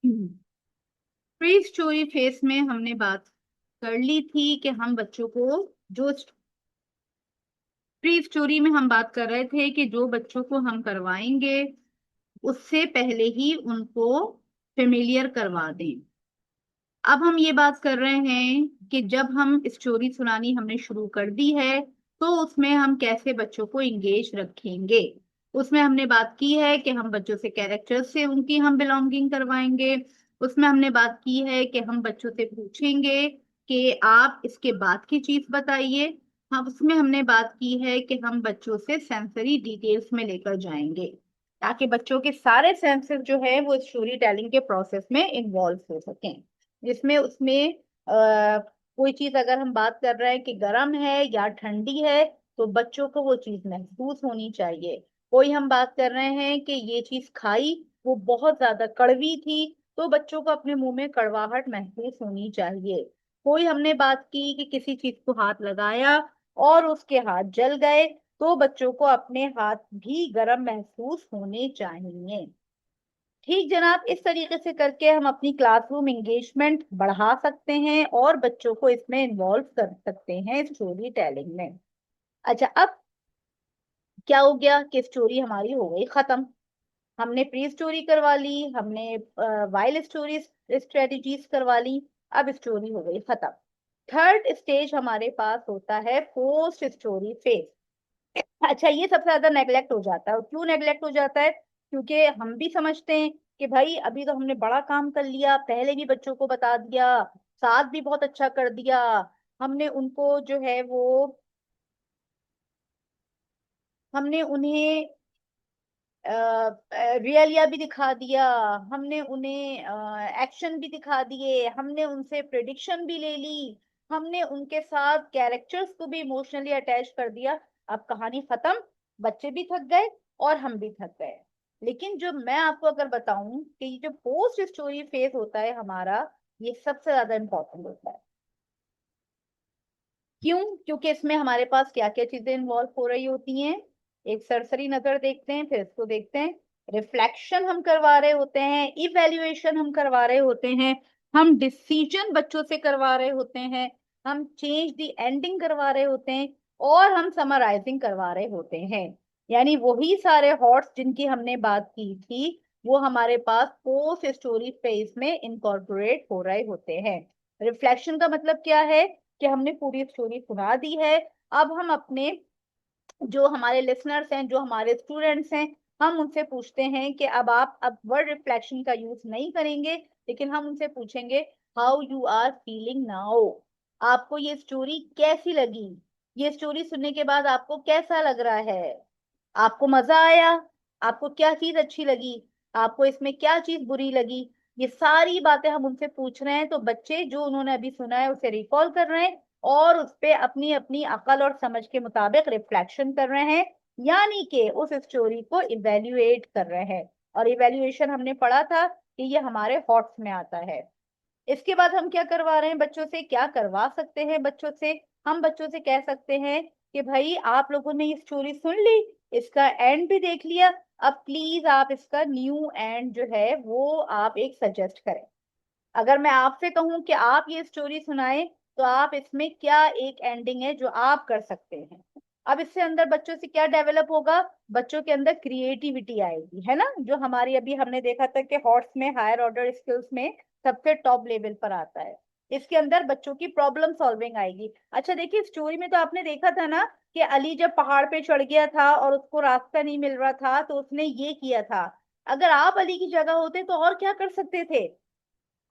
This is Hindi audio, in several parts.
प्री स्टोरी फेस में हमने बात कर ली थी कि हम बच्चों को जो प्री स्टोरी में हम बात कर रहे थे कि जो बच्चों को हम करवाएंगे उससे पहले ही उनको फेमिलियर करवा दें। अब हम ये बात कर रहे हैं कि जब हम स्टोरी सुनानी हमने शुरू कर दी है तो उसमें हम कैसे बच्चों को इंगेज रखेंगे। उसमें हमने बात की है कि हम बच्चों से कैरेक्टर्स से उनकी हम बिलोंगिंग करवाएंगे। उसमें हमने बात की है कि हम बच्चों से पूछेंगे कि आप इसके बाद की चीज बताइए। हाँ, उसमें हमने बात की है कि हम बच्चों से सेंसरी डिटेल्स में लेकर जाएंगे ताकि बच्चों के सारे सेंसेस जो है वो स्टोरी टेलिंग के प्रोसेस में इन्वॉल्व हो सकें। जिसमें उसमें कोई चीज अगर हम बात कर रहे हैं कि गर्म है या ठंडी है तो बच्चों को वो चीज महसूस होनी चाहिए। कोई हम बात कर रहे हैं कि ये चीज खाई, वो बहुत ज्यादा कड़वी थी, तो बच्चों को अपने मुंह में कड़वाहट महसूस होनी चाहिए। कोई हमने बात की कि किसी चीज को हाथ लगाया और उसके हाथ जल गए, तो बच्चों को अपने हाथ भी गर्म महसूस होने चाहिए। ठीक जनाब, इस तरीके से करके हम अपनी क्लासरूम एंगेजमेंट बढ़ा सकते हैं और बच्चों को इसमें इन्वॉल्व कर सकते हैं स्टोरी टेलिंग में। अच्छा, अब क्या हो गया कि स्टोरी हमारी हो गई खत्म। हमने प्री स्टोरी करवा ली, हमने वाइल्ड स्टोरी स्ट्रेटजीज करवा ली। अब स्टोरी हो गई खत्म। थर्ड स्टेज हमारे पास होता है पोस्ट स्टोरी फेज। अच्छा, ये सबसे ज्यादा नेग्लेक्ट हो जाता है। और क्यों नेग्लेक्ट हो जाता है? क्योंकि हम भी समझते हैं कि भाई अभी तो हमने बड़ा काम कर लिया, पहले भी बच्चों को बता दिया, साथ भी बहुत अच्छा कर दिया, हमने उनको जो है वो हमने उन्हें रियलिया भी दिखा दिया, हमने उन्हें एक्शन भी दिखा दिए, हमने उनसे प्रिडिक्शन भी ले ली, हमने उनके साथ कैरेक्टर्स को भी इमोशनली अटैच कर दिया। अब कहानी खत्म, बच्चे भी थक गए और हम भी थक गए। लेकिन जो मैं आपको अगर बताऊं कि ये जो पोस्ट स्टोरी फेज होता है हमारा, ये सबसे ज्यादा इंपॉर्टेंट होता है। क्यों? क्योंकि इसमें हमारे पास क्या क्या चीजें इन्वॉल्व हो रही होती हैं। एक सरसरी नजर देखते हैं, फिर इसको देखते हैं। रिफ्लेक्शन हम करवा रहे होते हैं, इवेल्युएशन हम करवा रहे होते हैं, हम डिसीजन बच्चों से करवा रहे होते हैं, हम चेंज द एंडिंग करवा रहे होते हैं, और हम समराइजिंग करवा रहे होते हैं। यानी वही सारे हॉट्स जिनकी हमने बात की थी वो हमारे पास पोस्ट स्टोरी फेज में इनकॉर्पोरेट हो रहे होते हैं। रिफ्लेक्शन का मतलब क्या है? कि हमने पूरी स्टोरी सुना दी है। अब हम अपने जो हमारे लिसनर्स हैं, जो हमारे स्टूडेंट्स हैं, हम उनसे पूछते हैं कि अब वर्ड रिफ्लेक्शन का यूज नहीं करेंगे, लेकिन हम उनसे पूछेंगे how you are feeling now. आपको ये स्टोरी कैसी लगी? ये स्टोरी सुनने के बाद आपको कैसा लग रहा है? आपको मजा आया? आपको क्या चीज अच्छी लगी? आपको इसमें क्या चीज बुरी लगी? ये सारी बातें हम उनसे पूछ रहे हैं, तो बच्चे जो उन्होंने अभी सुना है उसे रिकॉल कर रहे हैं और उस पे अपनी अपनी अकल और समझ के मुताबिक रिफ्लेक्शन कर रहे हैं, यानी कि उस स्टोरी को इवेल्युएट कर रहे हैं। और इवेल्युएशन हमने पढ़ा था कि ये हमारे हॉट्स में आता है। इसके बाद हम क्या करवा रहे हैं बच्चों से, क्या करवा सकते हैं बच्चों से? हम बच्चों से कह सकते हैं कि भाई आप लोगों ने ये स्टोरी सुन ली, इसका एंड भी देख लिया, अब प्लीज आप इसका न्यू एंड जो है वो आप एक सजेस्ट करें। अगर मैं आपसे कहूं कि आप ये स्टोरी सुनाएं तो आप इसमें क्या एक एंडिंग है जो आप कर सकते हैं? अब इससे अंदर बच्चों से क्या डेवलप होगा? बच्चों के अंदर क्रिएटिविटी आएगी, है ना, जो हमारी अभी हमने देखा था कि हॉर्स में हायर ऑर्डर स्किल्स में सबसे टॉप लेवल पर आता है। इसके अंदर बच्चों की प्रॉब्लम सॉल्विंग आएगी। अच्छा देखिए, स्टोरी में तो आपने देखा था ना कि अली जब पहाड़ पे चढ़ गया था और उसको रास्ता नहीं मिल रहा था तो उसने ये किया था। अगर आप अली की जगह होते तो और क्या कर सकते थे?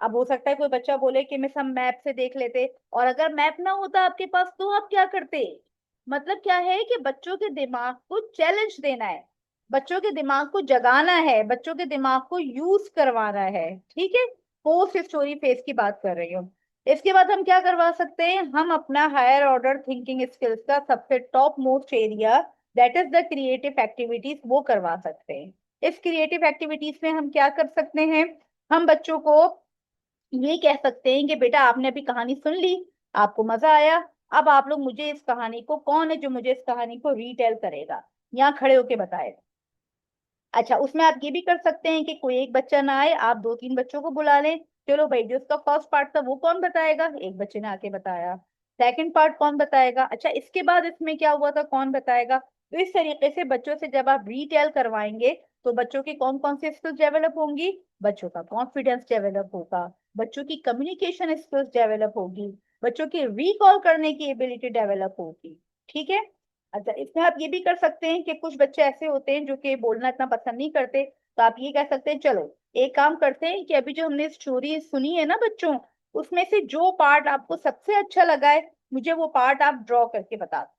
अब हो सकता है कोई बच्चा बोले कि मिस हम मैप से देख लेते, और अगर मैप ना होता आपके पास तो आप क्या करते? मतलब क्या है कि बच्चों के दिमाग को चैलेंज देना है, बच्चों के दिमाग को जगाना है, बच्चों के दिमाग को यूज करवाना है। ठीक है, पोस्ट स्टोरी फेज की बात कर रही हूँ। इसके बाद हम क्या करवा सकते हैं? हम अपना हायर ऑर्डर थिंकिंग स्किल्स का सबसे top most area, that is the creative activities, वो करवा सकते हैं। इस क्रिएटिव एक्टिविटीज में हम क्या कर सकते हैं? हम बच्चों को ये कह सकते हैं कि बेटा आपने अभी कहानी सुन ली, आपको मजा आया, अब आप लोग मुझे इस कहानी को, कौन है जो मुझे इस कहानी को रीटेल करेगा, यहाँ खड़े होके बताएगा। अच्छा, उसमें आप ये भी कर सकते हैं कि कोई एक बच्चा ना आए, आप दो तीन बच्चों को बुला लें। चलो भाई, जो उसका फर्स्ट पार्ट था वो कौन बताएगा, एक बच्चे ने आके बताया। सेकंड पार्ट कौन बताएगा, अच्छा इसके बाद इसमें क्या हुआ था कौन बताएगा। तो इस तरीके से बच्चों से जब आप रिटेल करवाएंगे तो बच्चों की कौन कौन सी स्किल्स डेवलप होंगी, बच्चों का कॉन्फिडेंस डेवलप होगा, बच्चों की कम्युनिकेशन स्किल्स डेवलप होगी, बच्चों की रिकॉल करने की एबिलिटी डेवलप होगी। ठीक है। अच्छा, इसमें आप ये भी कर सकते हैं कि कुछ बच्चे ऐसे होते हैं जो कि बोलना इतना पसंद नहीं करते, तो आप ये कह सकते हैं चलो एक काम करते हैं कि अभी जो हमने स्टोरी सुनी है ना बच्चों, उसमें से जो पार्ट आपको सबसे अच्छा लगा है मुझे वो पार्ट आप ड्रॉ करके बता दो।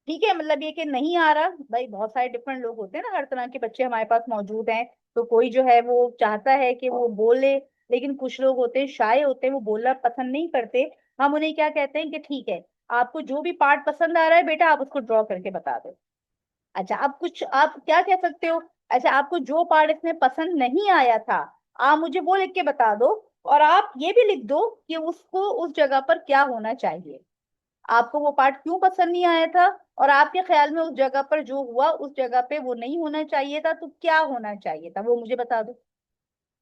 ठीक है, मतलब ये कि नहीं आ रहा भाई, बहुत सारे डिफरेंट लोग होते हैं ना, हर तरह के बच्चे हमारे पास मौजूद हैं। तो कोई जो है वो चाहता है कि वो बोले, लेकिन कुछ लोग होते हैं शाय होते हैं, वो बोलना पसंद नहीं करते। हम उन्हें क्या कहते हैं कि ठीक है, आपको जो भी पार्ट पसंद आ रहा है बेटा आप उसको ड्रॉ करके बता दो। अच्छा, आप कुछ आप क्या कह सकते हो, अच्छा आपको जो पार्ट इसमें पसंद नहीं आया था आप मुझे वो लिख के बता दो, और आप ये भी लिख दो कि उसको उस जगह पर क्या होना चाहिए, आपको वो पार्ट क्यों पसंद नहीं आया था, और आपके ख्याल में उस जगह पर जो हुआ उस जगह पे वो नहीं होना चाहिए था तो क्या होना चाहिए था वो मुझे बता दो।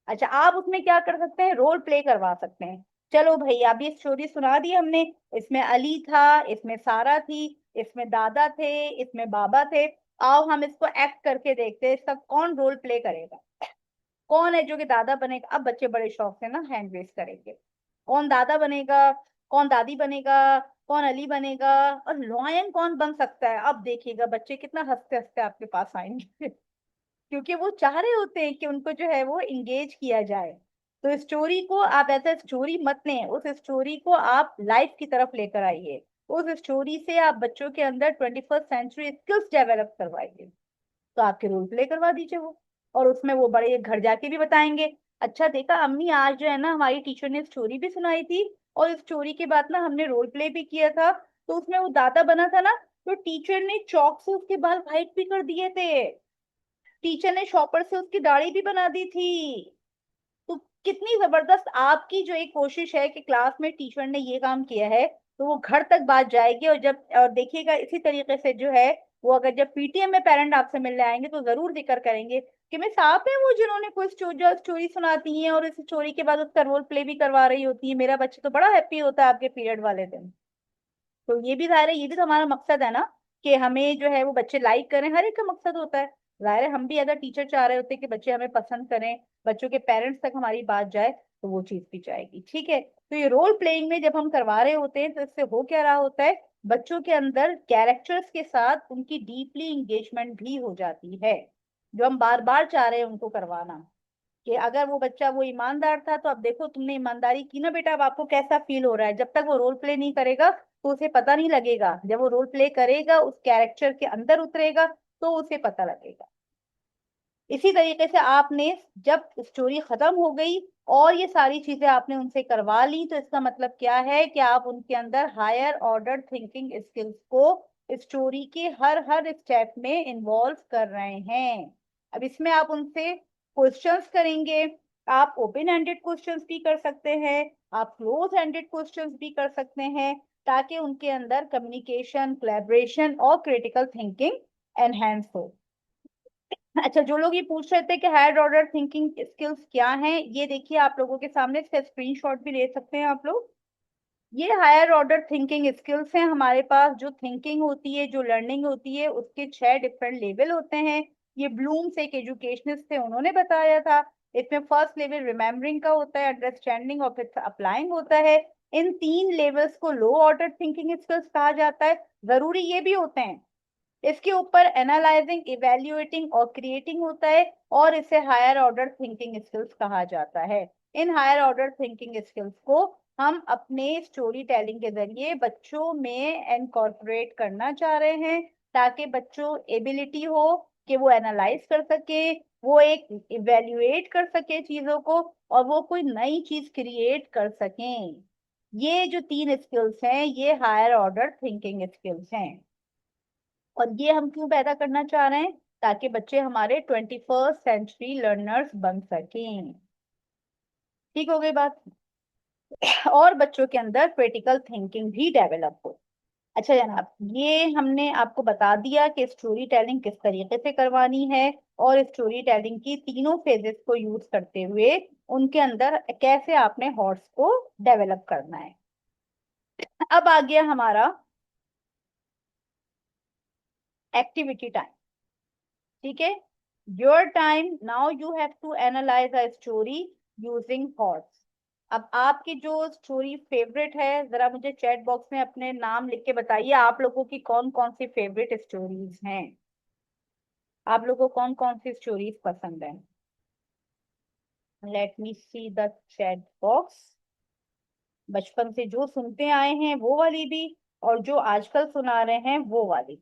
अच्छा, आप उसमें क्या कर सकते हैं, रोल प्ले करवा सकते हैं। चलो भाई, अब ये स्टोरी सुना दी हमने, इसमें अली था, इसमें सारा थी, इसमें दादा थे, इसमें बाबा थे। आओ हम इसको एक्ट करके देखते हैं, इसका कौन रोल प्ले करेगा। कौन है जो कि दादा बनेगा, अब बच्चे बड़े शौक से ना हैंड रेस करेंगे। कौन दादा बनेगा, कौन दादी बनेगा, कौन अली बनेगा, और लॉयन कौन बन सकता है। अब देखिएगा बच्चे कितना हंसते हंसते आपके पास आएंगे क्योंकि वो चाह रहे होते हैं कि उनको जो है वो इंगेज किया जाए। तो स्टोरी को आप ऐसा स्टोरी मत लें, उस स्टोरी को आप लाइफ की तरफ लेकर आइए। उस स्टोरी से आप बच्चों के अंदर 21st सेंचुरी स्किल्स डेवलप करवाइए। तो आपके रोल प्ले करवा दीजिए वो, और उसमें वो बड़े घर जाके भी बताएंगे, अच्छा देखा अम्मी आज जो है ना हमारी टीचर ने स्टोरी भी सुनाई थी, और इस स्टोरी के बाद ना हमने रोल प्ले भी किया था, तो उसमें वो दादा बना था ना, तो टीचर ने चौक से उसके बाल व्हाइट भी कर दिए थे, टीचर ने शॉपर से उसकी दाढ़ी भी बना दी थी। तो कितनी जबरदस्त आपकी जो एक कोशिश है कि क्लास में टीचर ने ये काम किया है, तो वो घर तक बात जाएगी। और जब और देखिएगा इसी तरीके से जो है वो अगर जब पीटीएम में पेरेंट आपसे मिलने आएंगे तो जरूर जिक्र करेंगे कि मिस आप है वो जिन्होंने कोई स्टोरी सुनाती हैं और इस स्टोरी के बाद उसका रोल प्ले भी करवा रही होती है, मेरा बच्चा तो बड़ा हैप्पी होता है आपके पीरियड वाले दिन। तो ये भी जाहिर है, ये भी तो हमारा मकसद है ना, कि हमें जो है वो बच्चे लाइक करें, हर एक का मकसद होता है। जाहिर है हम भी अगर टीचर चाह रहे होते हैं कि बच्चे हमें पसंद करें, बच्चों के पेरेंट्स तक हमारी बात जाए, तो वो चीज भी जाएगी। ठीक है, तो ये रोल प्लेइंग में जब हम करवा रहे होते हैं तो इससे हो क्या रहा होता है, बच्चों के अंदर कैरेक्टर्स के साथ उनकी डीपली इंगेजमेंट भी हो जाती है, जो हम बार बार चाह रहे हैं उनको करवाना। कि अगर वो बच्चा वो ईमानदार था तो अब देखो तुमने ईमानदारी की ना बेटा, अब आपको कैसा फील हो रहा है। जब तक वो रोल प्ले नहीं करेगा तो उसे पता नहीं लगेगा, जब वो रोल प्ले करेगा उस कैरेक्टर के अंदर उतरेगा तो उसे पता लगेगा। इसी तरीके से आपने जब स्टोरी खत्म हो गई और ये सारी चीजें आपने उनसे करवा ली, तो इसका मतलब क्या है कि आप उनके अंदर हायर ऑर्डर थिंकिंग स्किल्स को स्टोरी के हर हर स्टेप में इन्वॉल्व कर रहे हैं। अब इसमें आप उनसे क्वेश्चंस करेंगे, आप ओपन एंडेड क्वेश्चंस भी कर सकते हैं, आप क्लोज एंडेड क्वेश्चंस भी कर सकते हैं, ताकि उनके अंदर कम्युनिकेशन, कोलैबोरेशन और क्रिटिकल थिंकिंग एनहेंस हो। अच्छा, जो लोग ये पूछ रहे थे कि हायर ऑर्डर थिंकिंग स्किल्स क्या हैं, ये देखिए आप लोगों के सामने, इसका स्क्रीनशॉट भी ले सकते हैं आप लोग। ये हायर ऑर्डर थिंकिंग स्किल्स हैं हमारे पास। जो थिंकिंग होती है, जो लर्निंग होती है, उसके 6 डिफरेंट लेवल होते हैं। ये ब्लूम्स एक एजुकेशनिस्ट थे, उन्होंने बताया था। इसमें फर्स्ट लेवल रिमेम्बरिंग का होता है, अंडरस्टैंडिंग और फिर अप्लाइंग होता है। इन 3 लेवल्स को लो ऑर्डर थिंकिंग स्किल्स कहा जाता है। जरूरी ये भी होते हैं, इसके ऊपर एनालाइजिंग, इवेल्युएटिंग और क्रिएटिंग होता है, और इसे हायर ऑर्डर थिंकिंग स्किल्स कहा जाता है। इन हायर ऑर्डर थिंकिंग स्किल्स को हम अपने स्टोरी टेलिंग के जरिए बच्चों में इनकॉर्पोरेट करना चाह रहे हैं, ताकि बच्चों एबिलिटी हो कि वो एनालाइज कर सके, वो एक इवेल्युएट कर सके चीजों को, और वो कोई नई चीज क्रिएट कर सकें। ये जो 3 स्किल्स हैं ये हायर ऑर्डर थिंकिंग स्किल्स हैं। और ये हम क्यों पैदा करना चाह रहे हैं, ताकि बच्चे हमारे 21st सेंचुरी लर्नर्स बन सकें। ठीक हो गई बात। और बच्चों के अंदर क्रिटिकल थिंकिंग भी डेवलप हो। अच्छा जनाब, ये हमने आपको बता दिया कि स्टोरी टेलिंग किस तरीके से करवानी है, और स्टोरी टेलिंग की तीनों फेजेस को यूज करते हुए उनके अंदर कैसे आपने हॉर्स को डेवलप करना है। अब आ गया हमारा एक्टिविटी टाइम। ठीक है, your time now, you have to analyze a story using horse. अब आपकी जो स्टोरी फेवरेट है, जरा मुझे चैट बॉक्स में अपने नाम लिख के बताइए, आप लोगों की कौन कौन सी फेवरेट स्टोरीज हैं। आप लोगों को कौन कौन सी स्टोरीज पसंद है। Let me see the chat box. बचपन से जो सुनते आए हैं वो वाली भी, और जो आजकल सुना रहे हैं वो वाली।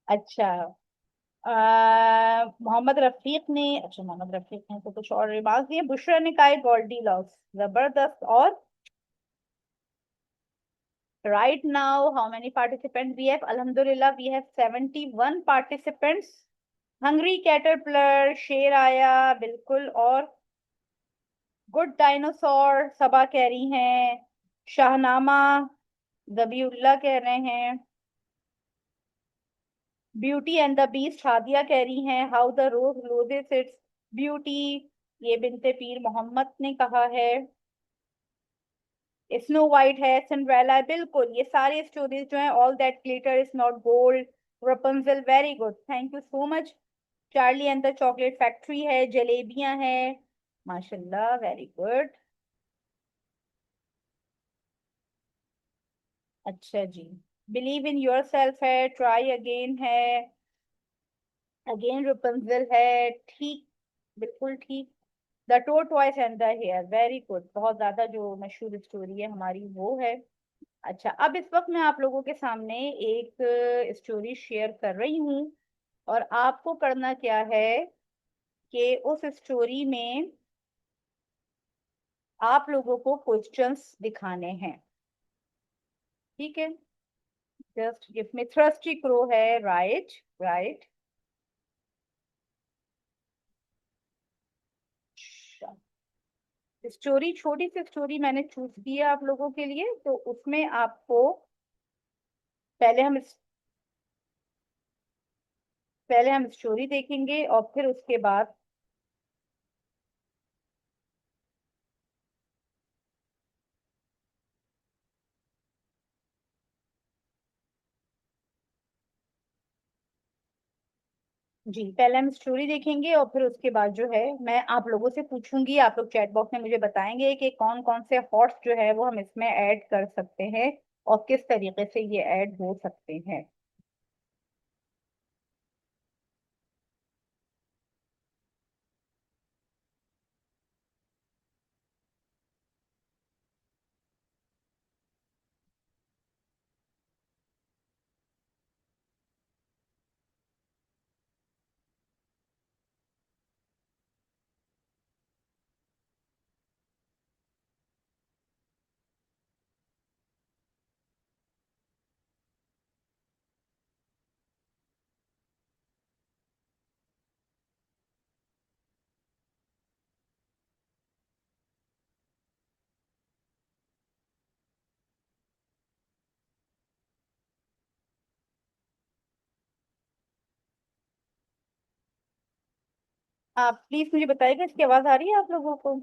अच्छा, मोहम्मद रफीक ने, अच्छा मोहम्मद रफीक ने तो कुछ और रिमार्क दिए। बुशरा ने कहा गोल्डी लॉक्स जबरदस्त। और right now how many participants we have? alhamdulillah we have 71 participants। Hungary caterpillar, शेर आया बिल्कुल, और गुड डायनासोर सबा कह रही हैं। शाहनामा, जबीउल्ला कह रहे हैं। Beauty and the beast Hadiya कह रही हैं। How the rose loses its beauty, ये बिनते पीर मोहम्मद ने कहा है। स्नो वाइट है, सिंड्रेला है, बिल्कुल ये सारी स्टोरीज जो है, all that glitter is not gold, Rapunzel, very good, thank you so much. Charlie and the chocolate factory है, जलेबियां हैं, माशाल्लाह वेरी गुड। अच्छा जी, बिलीव इन योर सेल्फ है, ट्राई अगेन है, अगेन रपुंजल है, ठीक, बिल्कुल ठीक। The tortoise and the hare, very good, बहुत ज्यादा जो मशहूर स्टोरी है हमारी वो है। अच्छा, अब इस वक्त मैं आप लोगों के सामने एक स्टोरी शेयर कर रही हूँ, और आपको करना क्या है कि उस स्टोरी में आप लोगों को क्वेश्चंस दिखाने हैं। ठीक है, just give me thirsty crow है, राइट राइट। स्टोरी, छोटी सी स्टोरी मैंने चूज की है आप लोगों के लिए, तो उसमें आपको पहले हम पहले हम स्टोरी देखेंगे और फिर उसके बाद, जी पहले हम स्टोरी देखेंगे और फिर उसके बाद जो है मैं आप लोगों से पूछूंगी, आप लोग चैट बॉक्स में मुझे बताएंगे कि कौन कौन से हॉट्स जो है वो हम इसमें ऐड कर सकते हैं और किस तरीके से ये ऐड हो सकते हैं। आप प्लीज मुझे बताइएगा, इसकी आवाज आ रही है आप लोगों को।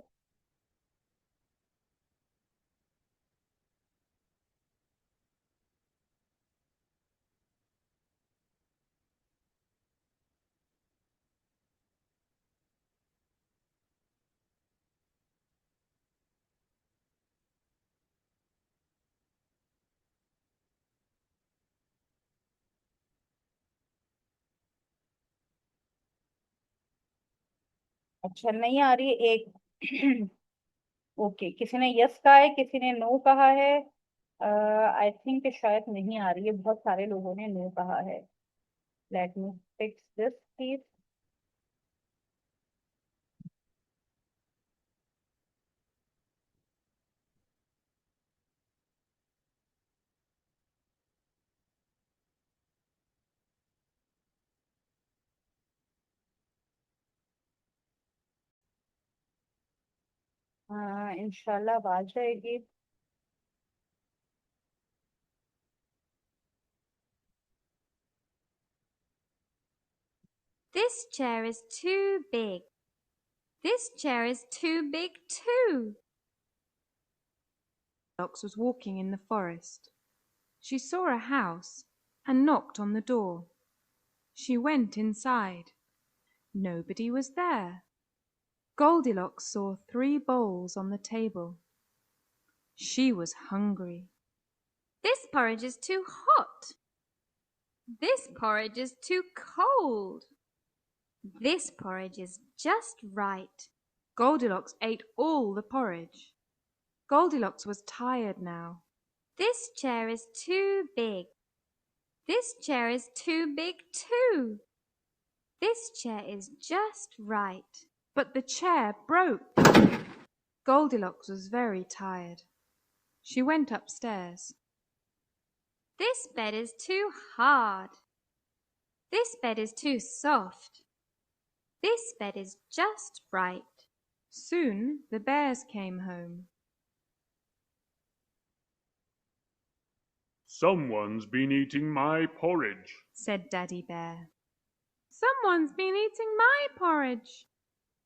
अच्छा नहीं आ रही है, एक ओके, किसी ने यस कहा है, किसी ने नो कहा है। आई थिंक शायद नहीं आ रही है, बहुत सारे लोगों ने नो कहा है। Let me fix this please. इंशाल्लाह अब आ जाएगी। This chair is too big. This chair is too big too. Goldilocks was walking in the forest. She saw a house and knocked on the door. She went inside. Nobody was there. Goldilocks saw 3 bowls on the table. She was hungry. This porridge is too hot. This porridge is too cold. This porridge is just right. Goldilocks ate all the porridge. Goldilocks was tired now. This chair is too big. This chair is too big too. This chair is just right. But the chair broke. Goldilocks was very tired. She went upstairs. This bed is too hard. This bed is too soft. This bed is just right. Soon the bears came home. Someone's been eating my porridge, said Daddy Bear. Someone's been eating my porridge,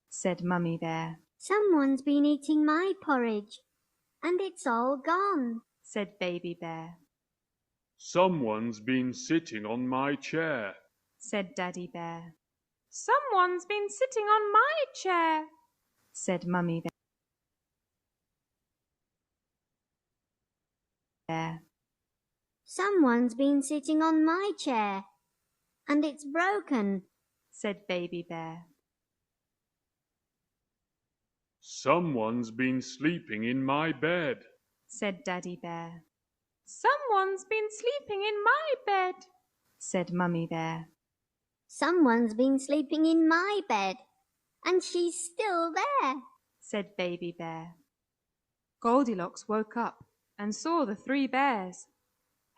said Mummy Bear. Someone's been eating my porridge, and it's all gone, said Baby Bear. Someone's been sitting on my chair, said Daddy Bear. Someone's been sitting on my chair, said Mummy Bear. Someone's been sitting on my chair, and it's broken, said Baby Bear. Someone's been sleeping in my bed, said Daddy Bear. Someone's been sleeping in my bed, said Mummy Bear. Someone's been sleeping in my bed, and she's still there, said Baby Bear. Goldilocks woke up and saw the 3 bears.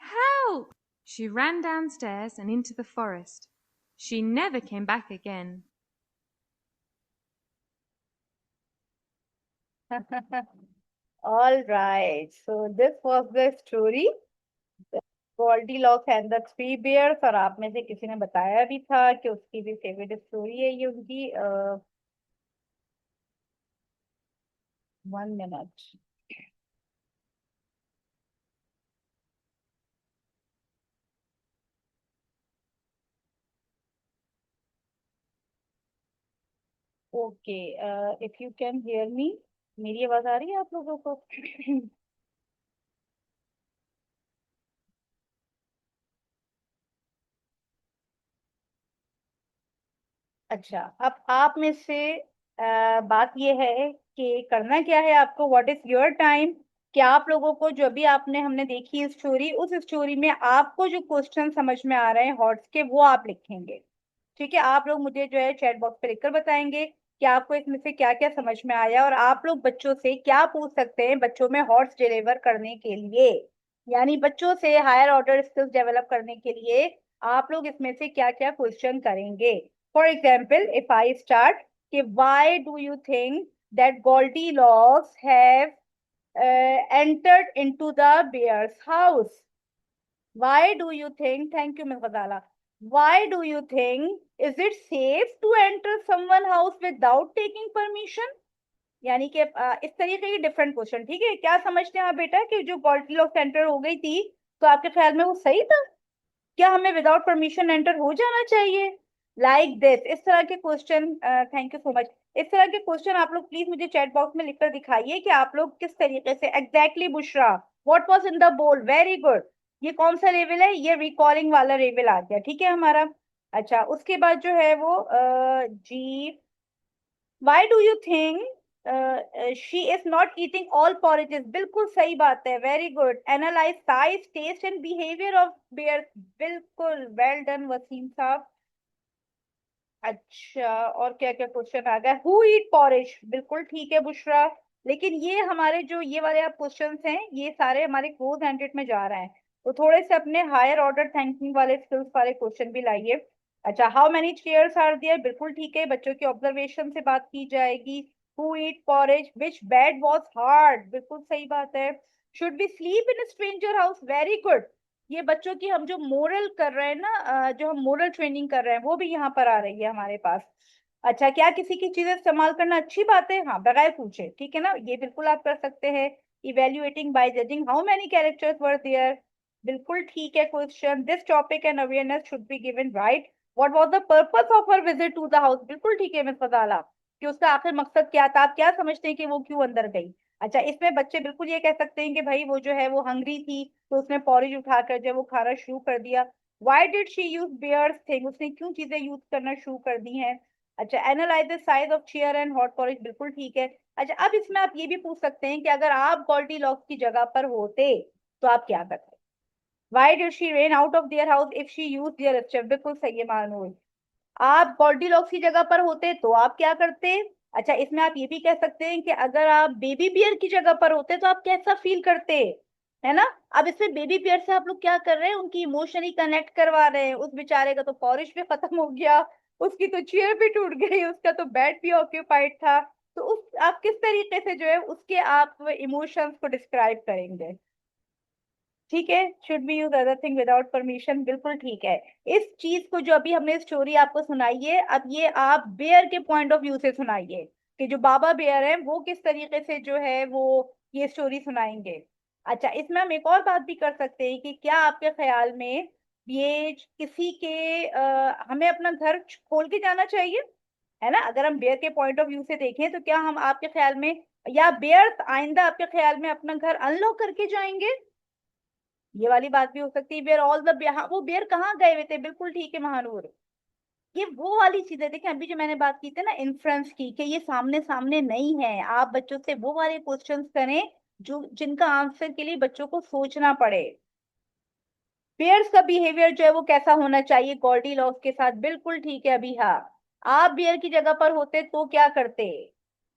Help! She ran downstairs and into the forest. She never came back again. All right, so this was the story, Goldilocks and the 3 bears। और आप में से किसी ने बताया भी था कि उसकी भी फेवरेट स्टोरी है ये उनकी। 1 minute। Okay, if you can hear me, मेरी आवाज आ रही है आप लोगों को? अच्छा, अब आप में से बात ये है कि करना क्या है आपको, व्हाट इज योर टाइम, कि आप लोगों को जो भी आपने हमने देखी स्टोरी, उस स्टोरी में आपको जो क्वेश्चन समझ में आ रहे हैं हॉर्स के, वो आप लिखेंगे। ठीक है, आप लोग मुझे जो है चैट बॉक्स पे लिखकर बताएंगे कि आपको इसमें से क्या क्या समझ में आया, और आप लोग बच्चों से क्या पूछ सकते हैं बच्चों में हॉर्स डिलीवर करने के लिए, यानी बच्चों से हायर ऑर्डर स्किल्स डेवलप करने के लिए आप लोग इसमें से क्या क्या क्वेश्चन करेंगे। For example, if I start कि why do you think that Goldilocks have entered into the bear's house? Why do you think, thank you Ms. Ghazala, why do you think, is it safe to enter someone house without taking permission? यानी कि इस तरीके की डिफरेंट क्वेश्चन। ठीक है, क्या समझते हैं आप बेटा कि जो गोल्डीलॉक्स एंटर हो गई थी, तो आपके ख्याल में वो सही था? क्या हमें विदाउट परमिशन एंटर हो जाना चाहिए? लाइक दिस, इस तरह के question, thank you so much, इस तरह के क्वेश्चन आप लोग प्लीज मुझे चैट बॉक्स में लिखकर दिखाइए कि आप लोग किस तरीके से exactly. Bushra, what was in the बोल, वेरी गुड। ये कौन सा लेवल है? ये रिकॉलिंग वाला लेवल आ गया, ठीक है हमारा। अच्छा, उसके बाद जो है वो जी, why do you think she is not eating all porridges, बिल्कुल सही बात है, very good. Analyse size, taste and behaviour of bear, बिल्कुल वेल डन वसीम साहब। अच्छा, और क्या क्या क्वेश्चन आ गया? हु ईट पॉरेज, बिल्कुल ठीक है बुशरा। लेकिन ये हमारे जो ये वाले आप क्वेश्चंस हैं, ये सारे हमारे क्लोज एंडेड में जा रहे हैं, तो थोड़े से अपने हायर ऑर्डर थिंकिंग वाले स्किल्स वाले क्वेश्चन भी लाइए। अच्छा, how many chairs are there, बिल्कुल ठीक है, बच्चों के ऑब्जर्वेशन से बात की जाएगी। Who eat porridge? Which bed was hard? बिल्कुल सही बात है. Should we sleep in a stranger house? Very good. ये बच्चों की हम जो मोरल कर रहे हैं ना, जो हम मोरल ट्रेनिंग कर रहे हैं, वो भी यहाँ पर आ रही है हमारे पास. अच्छा, क्या किसी की चीजें इस्तेमाल करना अच्छी बात है? हाँ, बगैर पूछे, ठीक है ना, ये बिल्कुल आप कर सकते हैं. Evaluating by judging how many characters were there, बिल्कुल ठीक है question. This topic and awareness should be given, right. What was the purpose of her visit to the house, बिल्कुल ठीक है मिस फजाला, कि उसका आखिर मकसद क्या था, आप क्या समझते हैं कि वो क्यों अंदर गई. अच्छा, इसमें बच्चे बिल्कुल ये कह सकते हैं कि भाई वो जो है वो हंग्री थी, तो उसने पॉरेज उठाकर जब वो खाना शुरू कर दिया. Why did she use bears thing, उसने क्यों चीजें यूज करना शुरू कर दी हैं. अच्छा, analyse the size of chair and hot porridge, बिल्कुल ठीक है. अच्छा, अब इसमें आप ये भी पूछ सकते हैं कि अगर आप गोल्डी लॉक्स की जगह पर होते तो आप क्या करते. Why did she rain out of their house if she use their step, बिल्कुल सही है मानूर. आप गोल्डीलॉक्स की जगह पर होते तो आप क्या करते. अच्छा, इसमें आप ये भी कह सकते हैं कि अगर आप बेबी बियर की जगह पर होते तो आप कैसा फील करते, है ना. अब इसमें बेबी बियर से आप लोग क्या कर रहे हैं, उनकी इमोशनली कनेक्ट करवा रहे हैं. उस बेचारे का तो पॉरिश भी खत्म हो गया, उसकी तो चेयर भी टूट गई, उसका तो बेड भी ऑक्यूपाइड था. तो उस आप किस तरीके से जो है उसके आप इमोशंस को डिस्क्राइब करेंगे. ठीक है. Should be use other thing without permission, बिल्कुल ठीक है. इस चीज को जो अभी हमने स्टोरी आपको सुनाई है, अब ये आप बेयर के पॉइंट ऑफ व्यू से सुनाइए कि जो बाबा बेयर है वो किस तरीके से जो है वो ये स्टोरी सुनाएंगे. अच्छा, इसमें हम एक और बात भी कर सकते हैं कि क्या आपके ख्याल में ये किसी के हमें अपना घर खोल के जाना चाहिए, है ना. अगर हम बेयर के पॉइंट ऑफ व्यू से देखें तो क्या हम आपके ख्याल में, या बेयर आइंदा आपके ख्याल में अपना घर अनलॉक करके जाएंगे, ये वाली बात भी हो सकती है. बेयर ऑल द, वो बेयर कहाँ गए हुए थे, बिल्कुल ठीक है महानूर. ये वो वाली चीजें देखें, अभी जो मैंने बात की थी ना इन्फ्रेंस की, कि ये सामने सामने नहीं है. आप बच्चों से वो वाले क्वेश्चंस करें जो जिनका आंसर के लिए बच्चों को सोचना पड़े. बेयर्स का बिहेवियर जो है वो कैसा होना चाहिए गॉल्डी लॉक्स के साथ, बिल्कुल ठीक है अभी. हाँ, आप बियर की जगह पर होते तो क्या करते,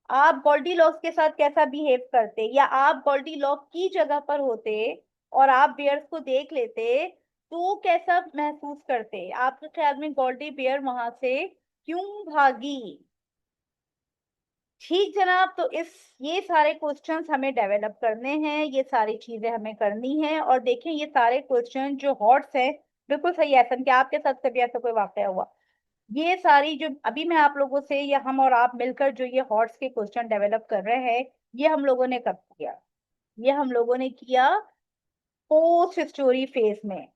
आप गोल्डी लॉक्स के साथ कैसा बिहेव करते, या आप गोल्डी लॉक की जगह पर होते और आप बियर्स को देख लेते तो कैसा महसूस करते. आपके ख्याल में गोल्डी बियर वहां से क्यों भागी. ठीक जनाब, तो इस ये सारे क्वेश्चंस हमें डेवलप करने हैं, ये सारी चीजें हमें करनी है. और देखें ये सारे क्वेश्चन जो हॉट्स हैं, बिल्कुल सही है कि आपके साथ कभी ऐसा कोई वाकया हुआ. ये सारी जो अभी मैं आप लोगों से, या हम और आप मिलकर जो ये हॉट्स के क्वेश्चन डेवलप कर रहे हैं, ये हम लोगों ने कब किया, ये हम लोगों ने किया पोस्ट स्टोरी फेज में.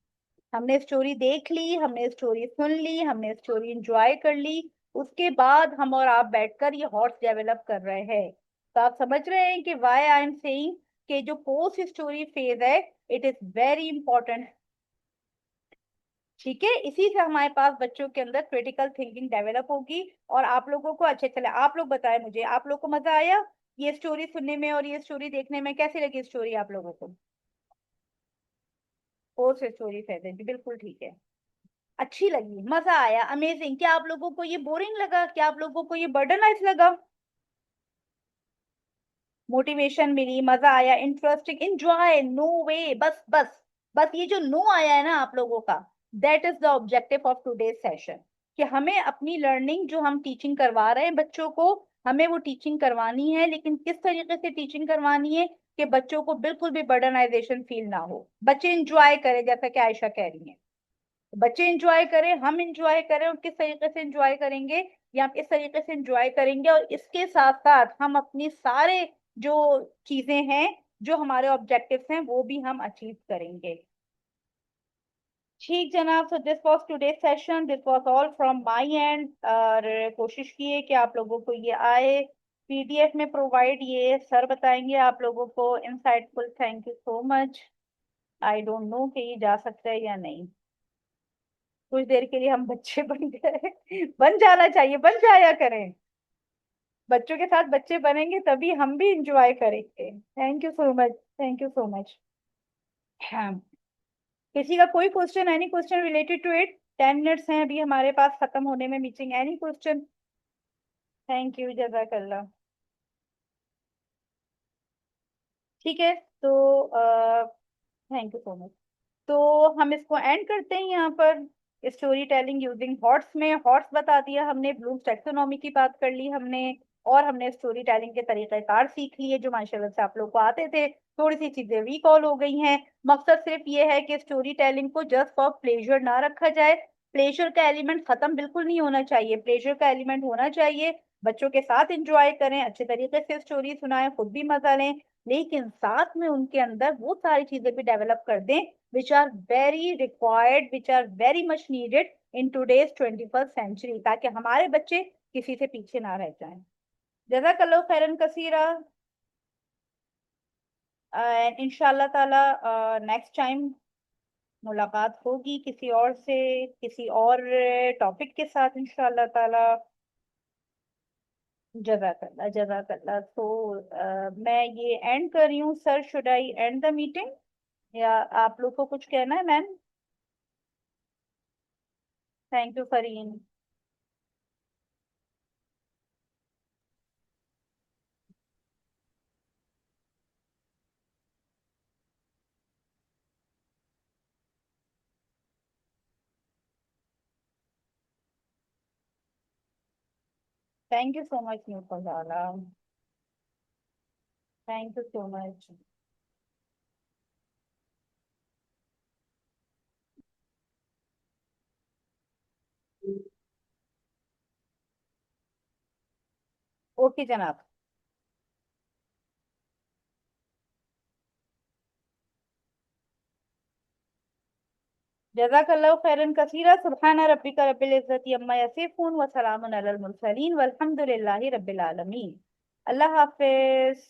हमने स्टोरी देख ली, हमने स्टोरी सुन ली, हमने स्टोरी एंजॉय कर ली, उसके बाद हम और आप बैठकर ये हॉट्स डेवलप कर रहे हैं. तो आप समझ रहे हैं कि वाई आई एम सेइंग कि जो पोस्ट स्टोरी फेज है, इट इज वेरी इंपॉर्टेंट. ठीक है, इसी से हमारे पास बच्चों के अंदर क्रिटिकल थिंकिंग डेवलप होगी. और आप लोगों को अच्छे, चले आप लोग बताएं मुझे, आप लोग को मजा आया ये स्टोरी सुनने में और ये स्टोरी देखने में, कैसी लगी स्टोरी आप लोगों को. पोस्ट स्टोरी फेज, बिल्कुल ठीक है, अच्छी लगी, मजा आया, अमेजिंग. क्या आप लोगों को ये बोरिंग लगा, क्या आप लोगों को ये बर्डनाइज लगा, मोटिवेशन मिली, मजा आया, इंटरेस्टिंग, एंजॉय, नो वे, बस बस बस ये जो नो आया है ना आप लोगों का, that is the objective of today's session. कि हमें अपनी लर्निंग जो हम टीचिंग करवा रहे हैं बच्चों को, हमें वो टीचिंग करवानी है, लेकिन किस तरीके से टीचिंग करवानी है कि बच्चों को बिल्कुल भी बर्डनाइजेशन फील ना हो, बच्चे इंजॉय करें, जैसा कि आयशा कह रही है. बच्चे एंजॉय करें, हम एंजॉय करें, और किस तरीके से एंजॉय करेंगे, या हम इस तरीके से एंजॉय करेंगे और इसके साथ साथ हम अपनी सारे जो चीजें हैं, जो हमारे ऑब्जेक्टिव्स हैं, वो भी हम अचीव करेंगे. ठीक जनाब, so this was today session, this was all from my and. और कोशिश कीजिए कि आप लोगों को ये आए, पीडीएफ में प्रोवाइड, ये सर बताएंगे आप लोगों को. Insightful, thank you so much. I don't know कि ये जा सकता है या नहीं. कुछ देर के लिए हम बच्चे बन गए. बन जाना चाहिए, बन जाया करें, बच्चों के साथ बच्चे बनेंगे तभी हम भी इंजॉय करेंगे. Thank you so much, thank you so much. हाँ, किसी का कोई question, any question related to it. 10 minutes हैं अभी हमारे पास खत्म होने में meeting, any question. Thank you, जज़ाकल्लाह. ठीक है, तो थैंक यू सो मच. तो हम इसको एंड करते हैं यहाँ पर. स्टोरी टेलिंग यूजिंग हॉर्स में हॉर्स बता दिया हमने, ब्लूम्स टैक्सोनॉमी की बात कर ली हमने, और हमने स्टोरी टेलिंग के तरीक़ेकार सीख लिए जो माशाल्लाह से आप लोग को आते थे। थोड़ी सी चीजें रिकॉल हो गई हैं। मकसद सिर्फ ये है कि स्टोरी टेलिंग को जस्ट फॉर प्लेजर ना रखा जाए। प्लेजर का एलिमेंट खत्म बिल्कुल नहीं होना चाहिए। प्लेजर का एलिमेंट होना चाहिए। बच्चों के साथ एंजॉय करें, अच्छे तरीके से स्टोरी सुनाएं, खुद भी मजा लें, लेकिन साथ में उनके अंदर वो सारी चीजें भी डेवलप कर दें which are very required, which are very much needed in today's 21st century, ताकि हमारे बच्चे किसी से पीछे ना रह जाएं। जज़ाकल्लाह खैरन कसीरा। इंशाल्लाह ताला नेक्स्ट टाइम मुलाकात होगी किसी और से, किसी और टॉपिक के साथ इंशाल्लाह ताला। जज़ाकल्लाह जज़ाकल्लाह। तो मैं ये एंड कर रही हूँ। Sir, should I end the meeting या आप लोग को कुछ कहना है ma'am? Thank you Fareen. Thank you so much न्यू Fazala. Thank you so much. Okay जनाब। जज़ाकल्लाहु खैरन कसीरा। सुब्हाना रब्बिका रब्बिल इज्जति अम्मा यसिफून व सलामुन अलल मुरसलीन वल्हम्दुलिल्लाहि रब्बिल आलमीन। अल्लाह हाफिज।